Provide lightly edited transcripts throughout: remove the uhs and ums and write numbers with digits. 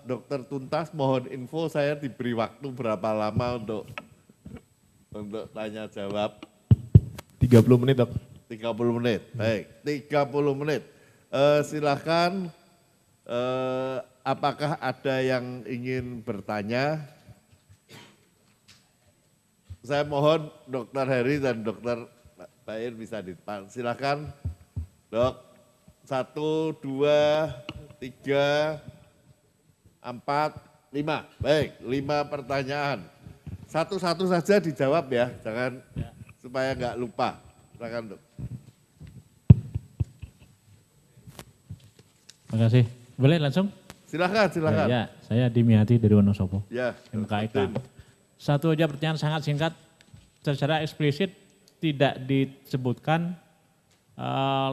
Dokter Tuntas, mohon info saya diberi waktu berapa lama untuk tanya jawab. 30 menit, Dok. 30 menit, baik. 30 menit. Silakan, apakah ada yang ingin bertanya? Saya mohon Dokter Heri dan Dokter Bair bisa di depan. Silakan, Dok. 1, 2, 3, 4, 5. Baik, 5 pertanyaan. Satu-satu saja dijawab ya, jangan supaya nggak lupa. Silakan, Dok. Terima kasih. Boleh langsung? Silakan, silakan. Ya, saya Dimiati dari Wonosobo. Ya, MKEK. Satu aja pertanyaan sangat singkat. Secara eksplisit tidak disebutkan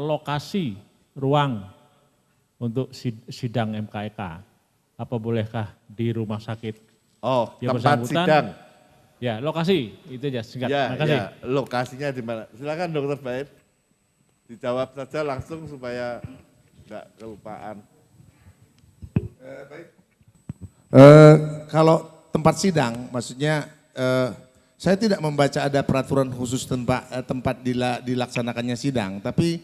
lokasi ruang untuk sidang MKEK. Apa bolehkah di rumah sakit? Oh, Yang tempat bersangkutan? sidang. Ya, lokasi itu aja singkat. Ya, Terima kasih. ya, lokasinya di mana? Silakan Dokter Bair. Dijawab saja langsung supaya enggak kelupaan. Kalau tempat sidang, maksudnya saya tidak membaca ada peraturan khusus tempat dilaksanakannya sidang, tapi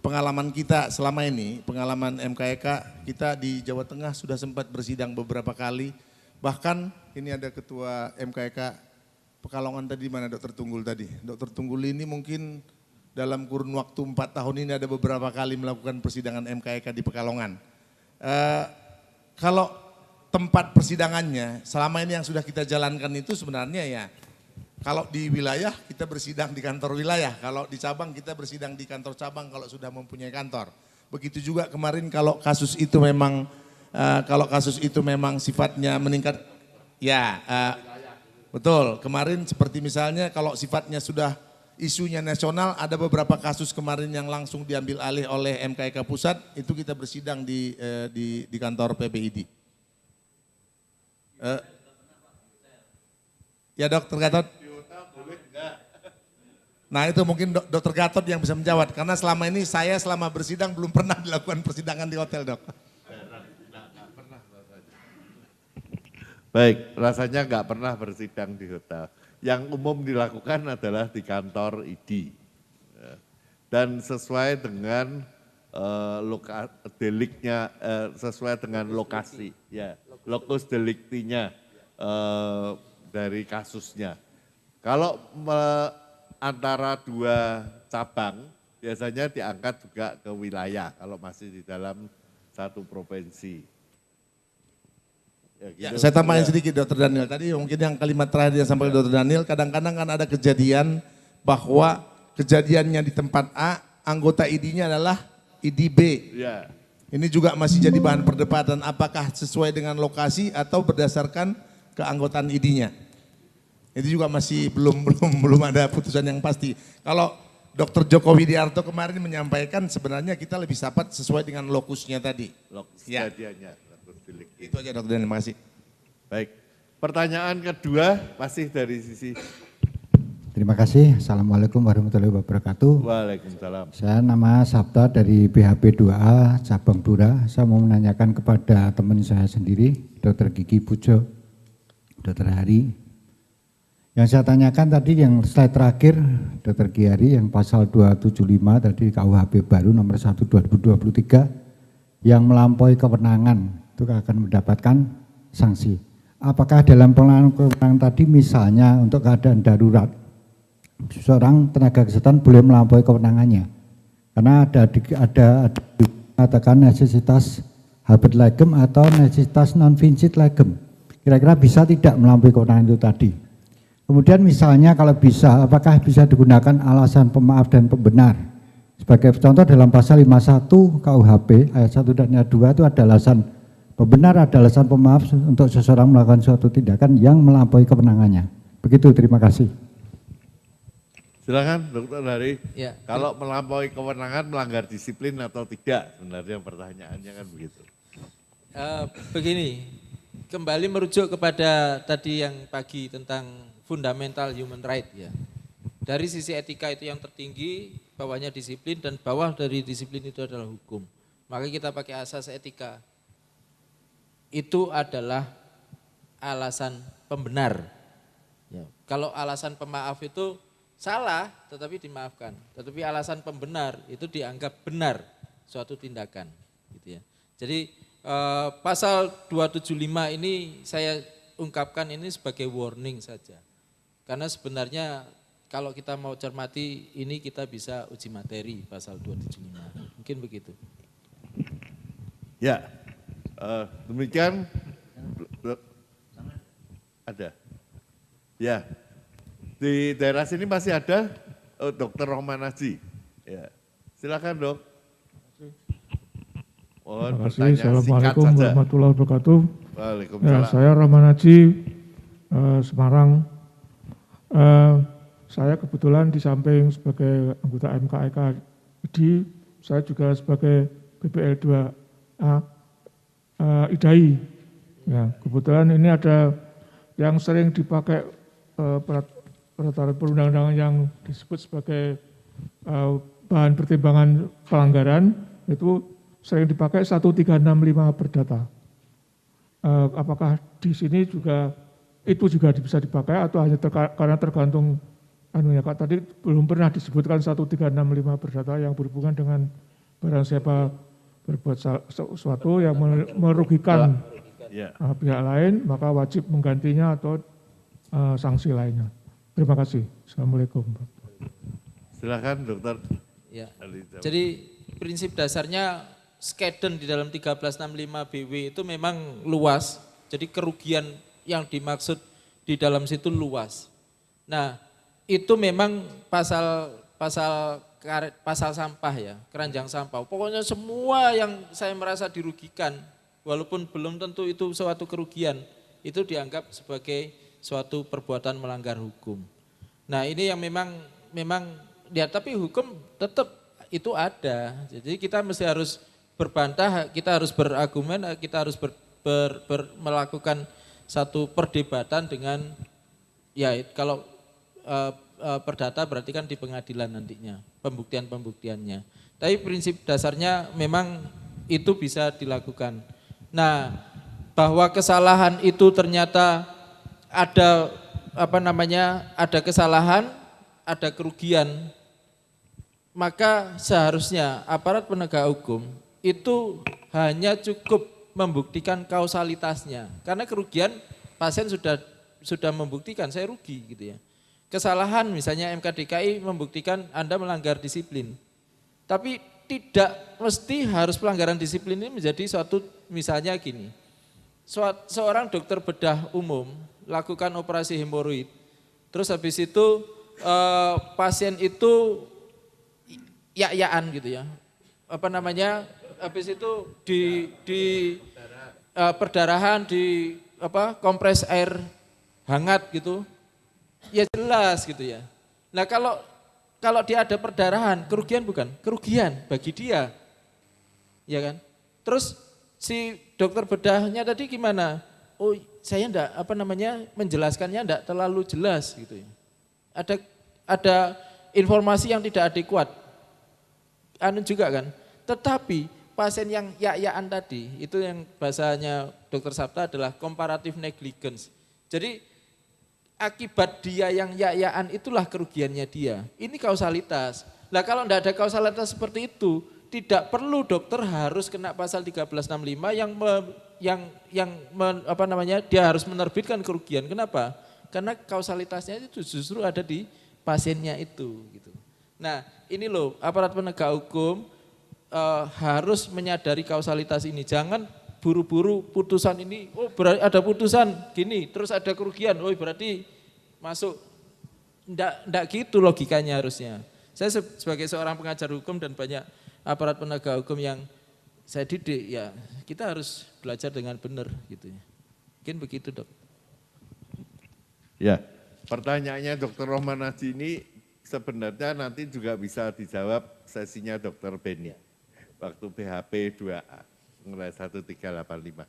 pengalaman kita selama ini, pengalaman MKEK, kita di Jawa Tengah sudah sempat bersidang beberapa kali. Bahkan ini ada ketua MKEK Pekalongan tadi, mana Dokter Tunggul tadi. Dokter Tunggul ini mungkin dalam kurun waktu 4 tahun ini ada beberapa kali melakukan persidangan MKEK di Pekalongan. Kalau tempat persidangannya selama ini yang sudah kita jalankan itu sebenarnya ya, kalau di wilayah kita bersidang di kantor wilayah, kalau di cabang kita bersidang di kantor cabang kalau sudah mempunyai kantor. Begitu juga kemarin kalau kasus itu memang sifatnya meningkat, ya betul. Kemarin seperti misalnya kalau sifatnya sudah isunya nasional, ada beberapa kasus kemarin yang langsung diambil alih oleh MKEK Pusat, itu kita bersidang di kantor PBID. Ya Dokter Gatot. Nah itu mungkin Dokter Gatot yang bisa menjawab, karena selama ini saya selama bersidang belum pernah dilakukan persidangan di hotel, Dok. Baik, rasanya nggak pernah bersidang di hotel. Yang umum dilakukan adalah di kantor ID. Dan sesuai dengan deliknya, sesuai dengan lokasi, ya, lokus deliktinya dari kasusnya. Kalau antara dua cabang, biasanya diangkat juga ke wilayah kalau masih di dalam satu provinsi. Ya, saya tambahin sedikit Dokter Daniel, tadi mungkin yang kalimat terakhir yang sampai Dokter Daniel, kadang-kadang kan ada kejadian bahwa kejadiannya di tempat A, anggota ID-nya adalah ID B. Ya. Ini juga masih jadi bahan perdebatan, apakah sesuai dengan lokasi atau berdasarkan keanggotaan ID-nya. Itu juga masih belum ada putusan yang pasti. Kalau Dr. Joko Widiarto kemarin menyampaikan sebenarnya kita lebih sapat sesuai dengan lokusnya tadi. Lokus Ya. kejadiannya. Itu aja Dokter Daniel, terima kasih. Baik, pertanyaan kedua masih dari sisi. Terima kasih. Assalamualaikum warahmatullahi wabarakatuh. Waalaikumsalam. Saya nama Sabta dari BHP 2A Cabang Blora. Saya mau menanyakan kepada teman saya sendiri, Dr. Gigi Pujo, Dr. Hari. Yang saya tanyakan tadi yang slide terakhir, Dr. Giari, yang pasal 275 tadi KUHP baru nomor 1 2023, yang melampaui kewenangan itu akan mendapatkan sanksi. Apakah dalam kewenangan tadi misalnya untuk keadaan darurat, seorang tenaga kesehatan boleh melampaui kewenangannya? Karena ada katakan necesitas habet legem atau necesitas non vincit legem. Kira-kira bisa tidak melampaui kewenangan itu tadi? Kemudian misalnya kalau bisa, apakah bisa digunakan alasan pemaaf dan pembenar? Sebagai contoh dalam pasal 51 KUHP ayat 1 dan ayat 2 itu ada alasan pembenar, ada alasan pemaaf untuk seseorang melakukan suatu tindakan yang melampaui kewenangannya. Begitu, terima kasih. Silakan Dokter Hari. Ya. Kalau melampaui kewenangan melanggar disiplin atau tidak? Sebenarnya pertanyaannya kan begitu. Begini, kembali merujuk kepada tadi yang pagi tentang fundamental human right ya. Dari sisi etika itu yang tertinggi, bawahnya disiplin, dan bawah dari disiplin itu adalah hukum. Maka kita pakai asas etika. itu adalah alasan pembenar. Ya, kalau alasan pemaaf itu salah tetapi dimaafkan, tetapi alasan pembenar itu dianggap benar suatu tindakan, gitu ya. Jadi pasal 275 ini saya ungkapkan ini sebagai warning saja, karena sebenarnya kalau kita mau cermati ini kita bisa uji materi pasal 275, mungkin begitu. Ya, demikian ada. Ya, di daerah sini masih ada Dr. Rohman Haji. Ya, silakan dok. Mohon Terima kasih. pertanyaan singkat Assalamualaikum saja. warahmatullahi wabarakatuh. Waalaikumsalam. Ya, saya Rahman Haji, Semarang. Saya kebetulan di samping sebagai anggota MKEK IDI, saya juga sebagai BPL 2A IDAI. Ya, kebetulan ini ada yang sering dipakai peraturan perundang-undangan yang disebut sebagai bahan pertimbangan pelanggaran, itu sering dipakai 1365 Perdata. Apakah di sini juga itu juga bisa dipakai atau hanya karena tergantung anunya Kak, tadi belum pernah disebutkan 1365 Perdata yang berhubungan dengan barang siapa berbuat sesuatu yang merugikan pihak lain, maka wajib menggantinya atau sanksi lainnya. Terima kasih. Assalamualaikum. Silakan dokter. Ya. Jadi prinsip dasarnya skedon di dalam 1365 BW itu memang luas. Jadi kerugian yang dimaksud di dalam situ luas. Nah, itu memang pasal sampah ya, keranjang sampah. Pokoknya semua yang saya merasa dirugikan, walaupun belum tentu itu suatu kerugian, itu dianggap sebagai suatu perbuatan melanggar hukum. Nah, ini yang memang ya, tapi hukum tetap itu ada. Jadi kita mesti harus berbantah, kita harus berargumen, kita harus melakukan satu perdebatan dengan ya kalau perdata berarti kan di pengadilan nantinya, pembuktiannya. Tapi prinsip dasarnya memang itu bisa dilakukan. Nah, bahwa kesalahan itu ternyata ada ada kesalahan, ada kerugian, maka seharusnya aparat penegak hukum itu hanya cukup membuktikan kausalitasnya. Karena kerugian pasien sudah membuktikan saya rugi gitu ya. Kesalahan misalnya MK.DKI membuktikan Anda melanggar disiplin. Tapi tidak mesti harus pelanggaran disiplin ini menjadi suatu, misalnya gini. Seorang dokter bedah umum lakukan operasi hemoroid, terus habis itu pasien itu ya-yaan gitu ya. Habis itu di perdarahan di kompres air hangat gitu. Ya jelas gitu ya. Nah, kalau dia ada perdarahan, kerugian bukan? Kerugian bagi dia. Ya kan? Terus si dokter bedahnya tadi gimana? Oh, saya enggak menjelaskannya enggak terlalu jelas gitu ya. Ada informasi yang tidak adekuat. Juga kan. Tetapi pasien yang ya-yaan tadi, itu yang bahasanya Dokter Sapta adalah comparative negligence. Jadi akibat dia yang ya-yaan itulah kerugiannya dia. Ini kausalitas. Nah, kalau enggak ada kausalitas seperti itu, tidak perlu dokter harus kena pasal 1365 dia harus menerbitkan kerugian. Kenapa? Karena kausalitasnya itu justru ada di pasiennya itu gitu. Nah, ini loh aparat penegak hukum harus menyadari kausalitas ini. Jangan buru-buru putusan ini, oh berarti ada putusan gini, terus ada kerugian, oh berarti masuk. Enggak gitu logikanya harusnya. Saya sebagai seorang pengajar hukum dan banyak aparat penegak hukum yang saya didik, ya kita harus belajar dengan benar gitu ya. Mungkin begitu dok. Ya, pertanyaannya Dr. Rohman Haji ini sebenarnya nanti juga bisa dijawab sesinya Dr. Beni waktu PHP 2A nilai 1385.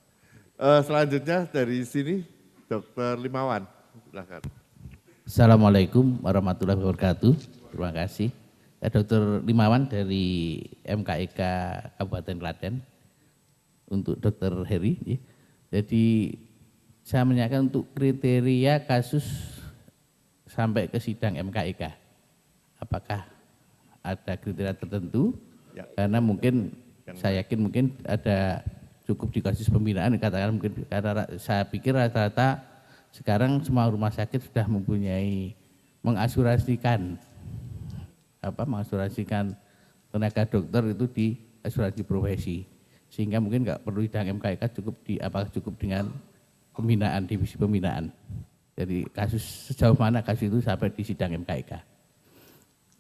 Selanjutnya dari sini Dr. Limawan, silakan. Assalamualaikum warahmatullahi wabarakatuh. Terima kasih. Dr. Limawan dari MKEK Kabupaten Klaten. Untuk Dr. Heri, Jadi saya menanyakan untuk kriteria kasus sampai ke sidang MKEK. Apakah ada kriteria tertentu? Ya. Karena mungkin saya yakin mungkin ada cukup di kasus pembinaan, katakan mungkin karena saya pikir rata-rata sekarang semua rumah sakit sudah mempunyai mengasuransikan tenaga dokter itu di asuransi profesi, sehingga mungkin nggak perlu sidang MKEK, cukup dengan pembinaan, divisi pembinaan. Jadi kasus sejauh mana kasus itu sampai di sidang MKEK.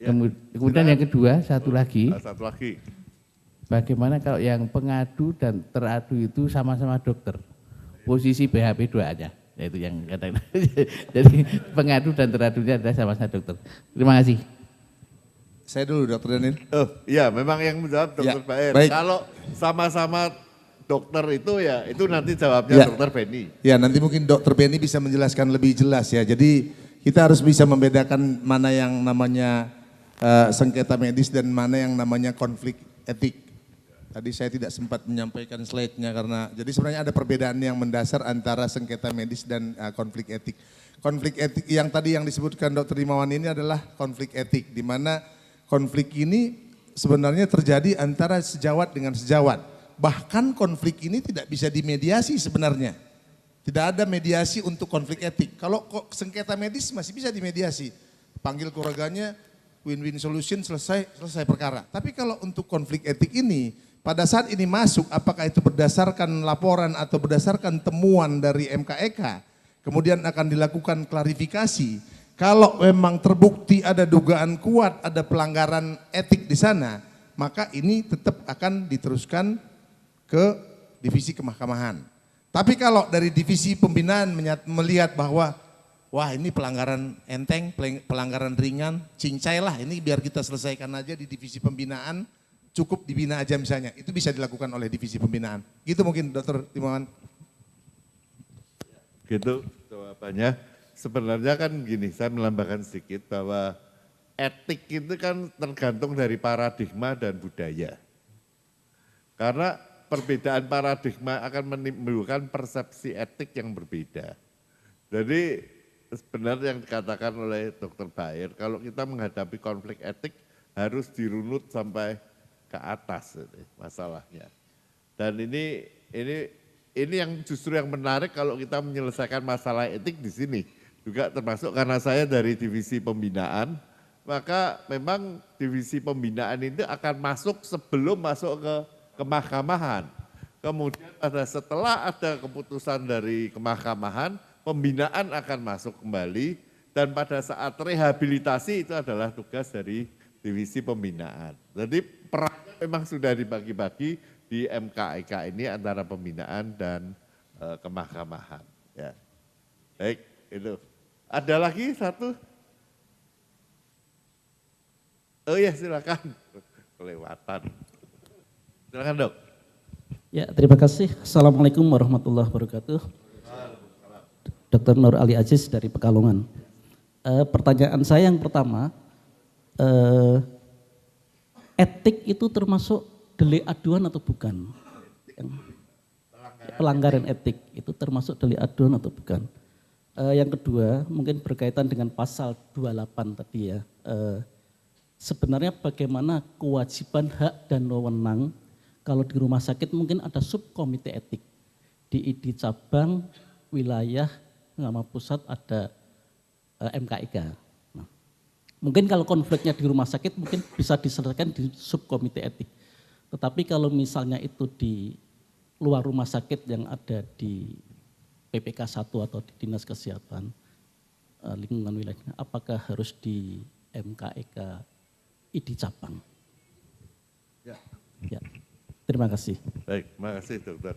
Ya, Kemudian yang kedua satu lagi, bagaimana kalau yang pengadu dan teradu itu sama-sama dokter, posisi BHP 2-nya, yaitu yang kadang jadi pengadu dan teradunya adalah sama-sama dokter. Terima kasih. Saya dulu Dokter Daniel. Oh iya, memang yang menjawab Dokter Ya, Baer. baik. Kalau sama-sama dokter itu ya, itu nanti jawabnya Ya. Dokter Benny. Ya, nanti mungkin Dokter Benny bisa menjelaskan lebih jelas ya. Jadi kita harus bisa membedakan mana yang namanya sengketa medis dan mana yang namanya konflik etik. Tadi saya tidak sempat menyampaikan slide-nya karena jadi sebenarnya ada perbedaan yang mendasar antara sengketa medis dan konflik etik. Konflik etik yang tadi yang disebutkan Dr. Rimawan ini adalah konflik etik, di mana konflik ini sebenarnya terjadi antara sejawat dengan sejawat. Bahkan konflik ini tidak bisa dimediasi sebenarnya. Tidak ada mediasi untuk konflik etik. Kalau sengketa medis masih bisa dimediasi. Panggil keluarganya, win-win solution, selesai perkara. Tapi kalau untuk konflik etik ini, pada saat ini masuk, apakah itu berdasarkan laporan atau berdasarkan temuan dari MKEK, kemudian akan dilakukan klarifikasi. Kalau memang terbukti ada dugaan kuat, ada pelanggaran etik di sana, maka ini tetap akan diteruskan ke divisi kemahkamahan. Tapi kalau dari divisi pembinaan melihat bahwa wah ini pelanggaran enteng, pelanggaran ringan, cincailah ini biar kita selesaikan aja di divisi pembinaan, cukup dibina aja misalnya. Itu bisa dilakukan oleh divisi pembinaan. Gitu mungkin Dr. Timawan. Gitu jawabannya. Sebenarnya kan gini, saya melambangkan sedikit bahwa etik itu kan tergantung dari paradigma dan budaya. Karena perbedaan paradigma akan menimbulkan persepsi etik yang berbeda. Jadi sebenarnya yang dikatakan oleh Dr. Baer, kalau kita menghadapi konflik etik harus dirunut sampai ke atas masalahnya. Dan ini yang justru yang menarik kalau kita menyelesaikan masalah etik di sini. Juga termasuk karena saya dari divisi pembinaan, maka memang divisi pembinaan itu akan masuk sebelum masuk ke kemahkamahan. Kemudian setelah ada keputusan dari kemahkamahan, pembinaan akan masuk kembali dan pada saat rehabilitasi itu adalah tugas dari divisi pembinaan. Jadi perannya memang sudah dibagi-bagi di MKEK ini antara pembinaan dan kemahkamahan. Ya. Baik, itu. Ada lagi satu? Oh ya silakan. Kelewatan. Silakan Dok. Ya, terima kasih. Assalamualaikum warahmatullahi wabarakatuh. Dr. Nur Ali Aziz dari Pekalongan. Pertanyaan saya yang pertama, etik itu termasuk delik aduan atau bukan? Pelanggaran etik itu termasuk delik aduan atau bukan? Yang kedua, mungkin berkaitan dengan pasal 28 tadi ya. Sebenarnya bagaimana kewajiban hak dan wewenang kalau di rumah sakit mungkin ada subkomite etik. Di ID cabang, wilayah, sama pusat ada MKEK. Nah, mungkin kalau konfliknya di rumah sakit mungkin bisa diselesaikan di subkomite etik. Tetapi kalau misalnya itu di luar rumah sakit yang ada di PPK 1 atau di Dinas Kesehatan lingkungan wilayahnya, apakah harus di MKEK ID cabang? Ya. Terima kasih. Baik, terima kasih dokter.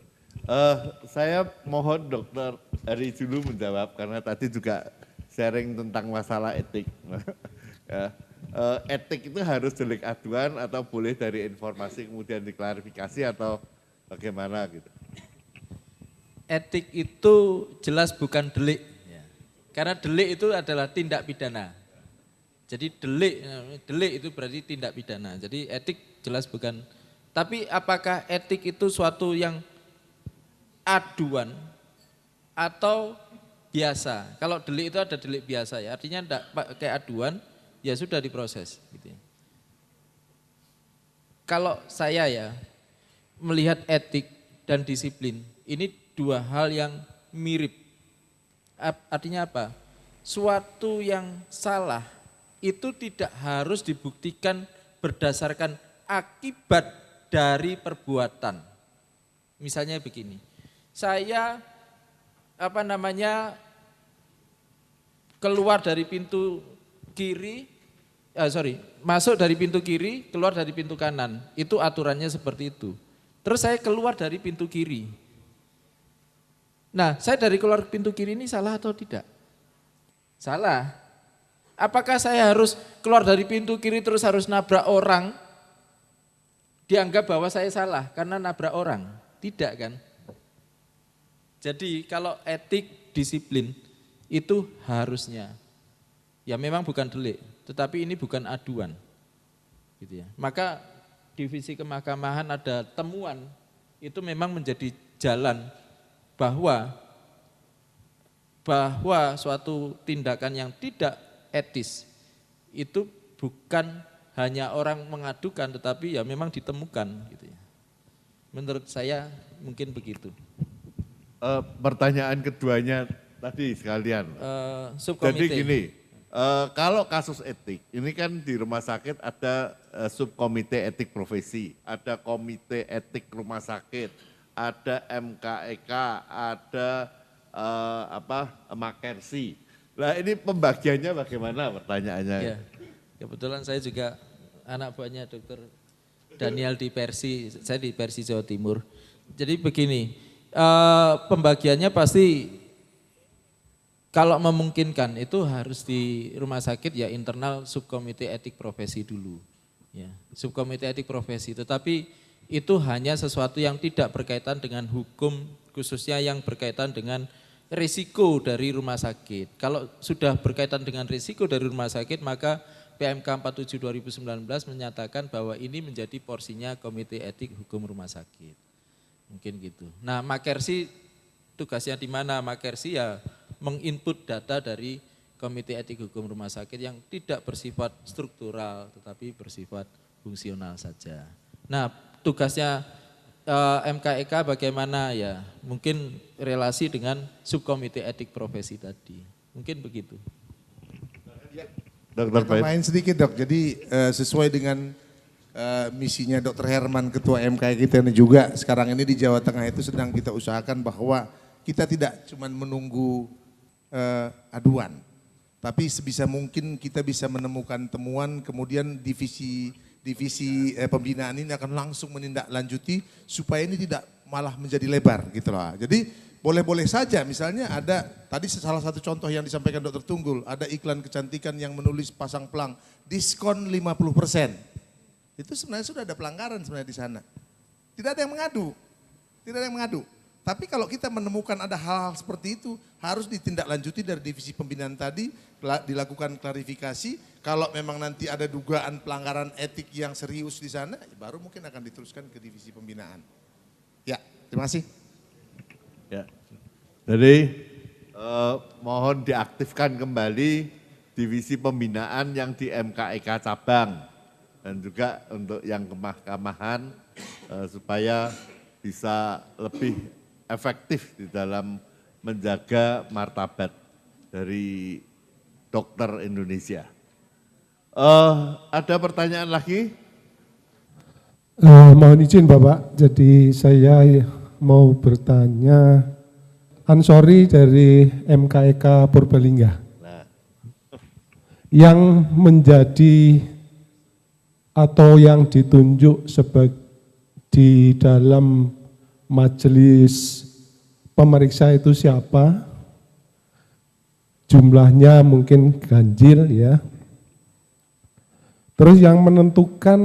Saya mohon dokter Ari dulu menjawab karena tadi juga sharing tentang masalah etik. Ya, etik itu harus delik aduan atau boleh dari informasi kemudian diklarifikasi atau bagaimana gitu? Etik itu jelas bukan delik. Karena delik itu adalah tindak pidana. Jadi delik itu berarti tindak pidana. Jadi etik jelas bukan. Tapi apakah etik itu suatu yang aduan atau biasa. Kalau delik itu ada delik biasa ya, artinya tidak pakai aduan, ya sudah diproses. Gitu ya. Kalau saya ya melihat etik dan disiplin, ini dua hal yang mirip. Artinya apa? Suatu yang salah itu tidak harus dibuktikan berdasarkan akibat dari perbuatan. Misalnya begini, saya keluar dari pintu kiri, masuk dari pintu kiri, keluar dari pintu kanan. Itu aturannya seperti itu. Terus saya keluar dari pintu kiri. Nah, saya dari keluar pintu kiri ini salah atau tidak? Salah. Apakah saya harus keluar dari pintu kiri terus harus nabrak orang? Dianggap bahwa saya salah karena nabrak orang? Tidak kan? Jadi kalau etik, disiplin itu harusnya, ya memang bukan delik, tetapi ini bukan aduan. Gitu ya. Maka divisi kemahkamahan ada temuan, itu memang menjadi jalan bahwa suatu tindakan yang tidak etis itu bukan hanya orang mengadukan tetapi ya memang ditemukan gitu ya. Menurut saya mungkin begitu. Pertanyaan keduanya tadi sekalian. Subkomite. Jadi gini, kalau kasus etik, ini kan di rumah sakit ada subkomite etik profesi, ada komite etik rumah sakit, ada MKEK, ada Makersi. Nah ini pembagiannya bagaimana pertanyaannya? Ya, kebetulan saya juga anak buahnya Dr. Daniel di Persi, saya di Persi Jawa Timur. Jadi begini, pembagiannya pasti kalau memungkinkan itu harus di rumah sakit ya internal subkomite etik profesi dulu. Ya, subkomite etik profesi, tetapi itu hanya sesuatu yang tidak berkaitan dengan hukum, khususnya yang berkaitan dengan risiko dari rumah sakit. Kalau sudah berkaitan dengan risiko dari rumah sakit, maka PMK 47 2019 menyatakan bahwa ini menjadi porsinya Komite Etik Hukum Rumah Sakit. Mungkin gitu. Nah, Makersi tugasnya di mana? Makersi ya menginput data dari Komite Etik Hukum Rumah Sakit yang tidak bersifat struktural tetapi bersifat fungsional saja. Nah, tugasnya MKEK bagaimana ya? Mungkin relasi dengan subkomite etik profesi tadi. Mungkin begitu. Dokter main sedikit dok, jadi sesuai dengan misinya Dr. Herman Ketua MKEK kita ini juga sekarang ini di Jawa Tengah itu sedang kita usahakan bahwa kita tidak cuma menunggu aduan, tapi sebisa mungkin kita bisa menemukan temuan kemudian divisi pembinaan ini akan langsung menindaklanjuti supaya ini tidak malah menjadi lebar gitu loh. Jadi boleh-boleh saja misalnya ada tadi salah satu contoh yang disampaikan Dr. Tunggul, ada iklan kecantikan yang menulis pasang pelang diskon 50%. Itu sebenarnya sudah ada pelanggaran sebenarnya di sana. Tidak ada yang mengadu. Tapi kalau kita menemukan ada hal-hal seperti itu harus ditindaklanjuti dari divisi pembinaan tadi, dilakukan klarifikasi. Kalau memang nanti ada dugaan pelanggaran etik yang serius di sana, baru mungkin akan diteruskan ke divisi pembinaan. Ya, terima kasih. Ya, jadi mohon diaktifkan kembali divisi pembinaan yang di MKEK cabang dan juga untuk yang kemahkamahan supaya bisa lebih efektif di dalam menjaga martabat dari dokter Indonesia. Ada pertanyaan lagi? Mohon izin Bapak, jadi saya mau bertanya, Ansori dari MKEK Purbalingga. Nah. Yang menjadi atau yang ditunjuk sebagai di dalam majelis pemeriksa itu siapa? Jumlahnya mungkin ganjil ya. Terus yang menentukan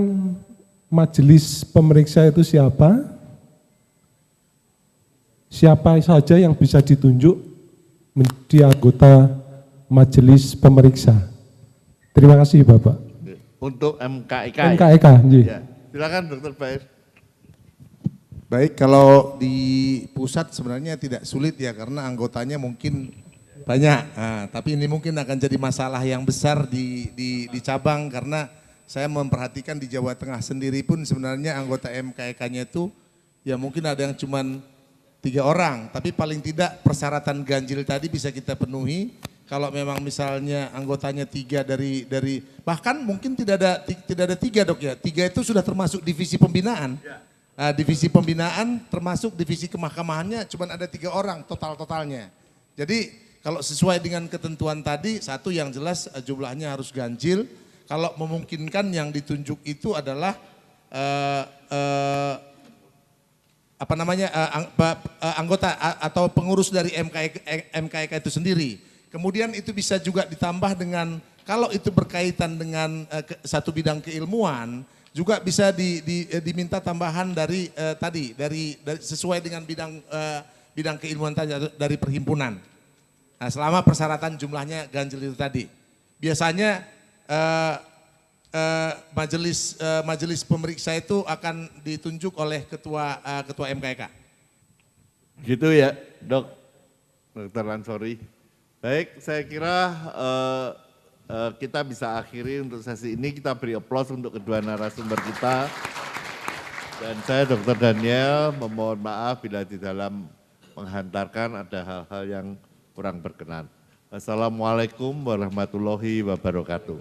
majelis pemeriksa itu siapa? Siapa saja yang bisa ditunjuk menjadi anggota majelis pemeriksa? Terima kasih Bapak. Untuk MKEK. MKEK, ya? Silakan Dr. Bair. Baik, kalau di pusat sebenarnya tidak sulit ya karena anggotanya mungkin banyak. Nah, tapi ini mungkin akan jadi masalah yang besar di cabang karena saya memperhatikan di Jawa Tengah sendiri pun sebenarnya anggota MKEK-nya itu ya mungkin ada yang cuman 3 orang, tapi paling tidak persyaratan ganjil tadi bisa kita penuhi. Kalau memang misalnya anggotanya 3 dari bahkan mungkin tidak ada 3 dok ya, 3 itu sudah termasuk divisi pembinaan. Nah, divisi pembinaan termasuk divisi kemahkamahannya cuma ada 3 orang totalnya. Jadi kalau sesuai dengan ketentuan tadi, satu yang jelas jumlahnya harus ganjil. Kalau memungkinkan yang ditunjuk itu adalah anggota atau pengurus dari MKEK itu sendiri. Kemudian itu bisa juga ditambah dengan kalau itu berkaitan dengan satu bidang keilmuan, juga bisa diminta tambahan dari sesuai dengan bidang keilmuan tadi dari perhimpunan. Nah, selama persyaratan jumlahnya ganjil itu tadi. Biasanya majelis pemeriksa itu akan ditunjuk oleh ketua MKEK. Gitu ya, Dok, Dr. Ansori. Baik, saya kira kita bisa akhiri untuk sesi ini. Kita beri aplaus untuk kedua narasumber kita. Dan saya Dr. Daniel memohon maaf bila di dalam menghantarkan ada hal-hal yang kurang berkenan. Wassalamualaikum warahmatullahi wabarakatuh.